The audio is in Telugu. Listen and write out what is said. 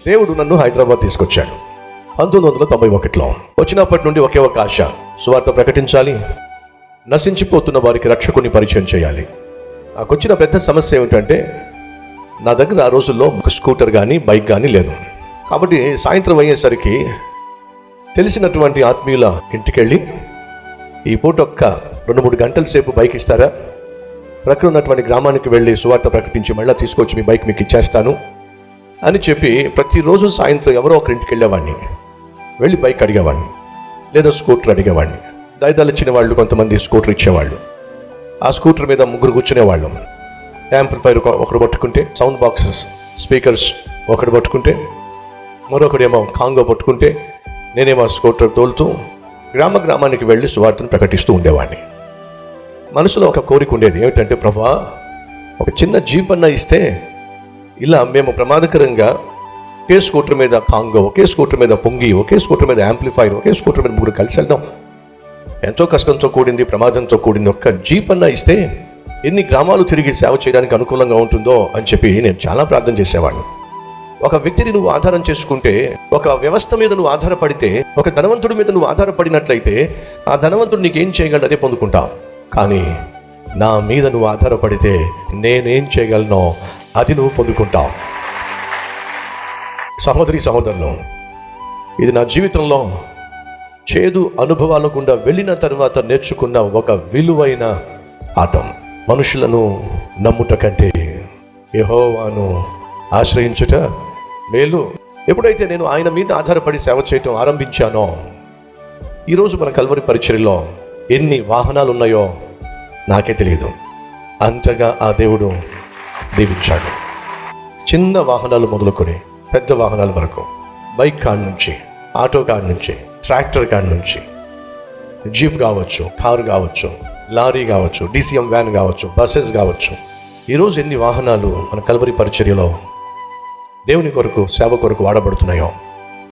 దేవుడు నన్ను హైదరాబాద్ తీసుకొచ్చాడు 1991లో. వచ్చినప్పటి నుండి ఒకే ఒక ఆశ, సువార్త ప్రకటించాలి, నశించిపోతున్న వారికి రక్షకుని పరిచయం చేయాలి. నాకు వచ్చిన పెద్ద సమస్య ఏమిటంటే నా దగ్గర ఆ రోజుల్లో ఒక స్కూటర్ కానీ బైక్ కానీ లేదు. కాబట్టి సాయంత్రం అయ్యేసరికి తెలిసినటువంటి ఆత్మీయుల ఇంటికెళ్ళి, ఈ పూట ఒక్క 2-3 గంటల సేపు బైక్ ఇస్తారా, ప్రక్కన ఉన్నటువంటి గ్రామానికి వెళ్ళి సువార్త ప్రకటించి మళ్ళీ తీసుకొచ్చి మీ బైక్ మీకు ఇచ్చేస్తాను అని చెప్పి ప్రతిరోజు సాయంత్రం ఎవరో ఒకరింటికి వెళ్ళేవాడిని. వెళ్ళి బైక్ అడిగేవాడిని, లేదా స్కూటర్ అడిగేవాడిని. దయదాలు ఇచ్చిన వాళ్ళు కొంతమంది స్కూటర్ ఇచ్చేవాళ్ళు. ఆ స్కూటర్ మీద 3 కూర్చునేవాళ్ళం. యాంప్లిఫైర్ ఒకడు పట్టుకుంటే, సౌండ్ బాక్సెస్ స్పీకర్స్ ఒకడు పట్టుకుంటే, మరొకడేమో కాంగో పట్టుకుంటే, నేనేమో స్కూటర్ తోలుతూ గ్రామానికి వెళ్ళి సువార్తను ప్రకటిస్తూ ఉండేవాడిని. మనసులో ఒక కోరిక ఉండేది, ఏమిటంటే ప్రభా, ఒక చిన్న జీప్ అన్న ఇస్తే ఇలా మేము ప్రమాదకరంగా ఒకే స్కూటర్ మీద కాంగో, ఒకే స్కూటర్ మీద పొంగి, ఒకే స్కూటర్ మీద యాంప్లిఫైర్, ఒకే స్కూటర్ మీద 3 కలిసి వెళ్దాం. ఎంతో కష్టంతో కూడింది, ప్రమాదంతో కూడింది. ఒక్క జీప్ అన్న ఇస్తే ఎన్ని గ్రామాలు తిరిగి సేవ చేయడానికి అనుకూలంగా ఉంటుందో అని చెప్పి నేను చాలా ప్రార్థన చేసేవాడిని. ఒక వ్యక్తిని నువ్వు ఆధారం చేసుకుంటే, ఒక వ్యవస్థ మీద నువ్వు ఆధారపడితే, ఒక ధనవంతుడి మీద నువ్వు ఆధారపడినట్లయితే ఆ ధనవంతుడు నీకేం చేయగలడు అదే పొందుకుంటావు. కానీ నా మీద నువ్వు ఆధారపడితే నేనేం చేయగలనో అది నువ్వు పొందుకుంటావు. సహోదరి సహోదరులు, ఇది నా జీవితంలో చేదు అనుభవాల గుండా వెళ్ళిన తర్వాత నేర్చుకున్న ఒక విలువైన పాఠం. మనుషులను నమ్ముట కంటే యెహోవాను ఆశ్రయించుట మేలు. ఎప్పుడైతే నేను ఆయన మీద ఆధారపడి సేవ చేయటం ఆరంభించానో, ఈరోజు మన కల్వరి పరిచర్యలో ఎన్ని వాహనాలు ఉన్నాయో నాకే తెలియదు. అంతగా ఆ దేవుడు దీవించాడు. చిన్న వాహనాలు మొదలుకొని పెద్ద వాహనాల వరకు, బైక్ కాడ నుంచి, ఆటో కాడ నుంచి, ట్రాక్టర్ కాడ నుంచి, జీప్ కావచ్చు, కారు కావచ్చు, లారీ కావచ్చు, DCM వ్యాన్ కావచ్చు, బస్సెస్ కావచ్చు. ఈరోజు ఎన్ని వాహనాలు మన కల్వరి పరిచర్యలో దేవుని కొరకు, సేవ కొరకు వాడబడుతున్నాయో.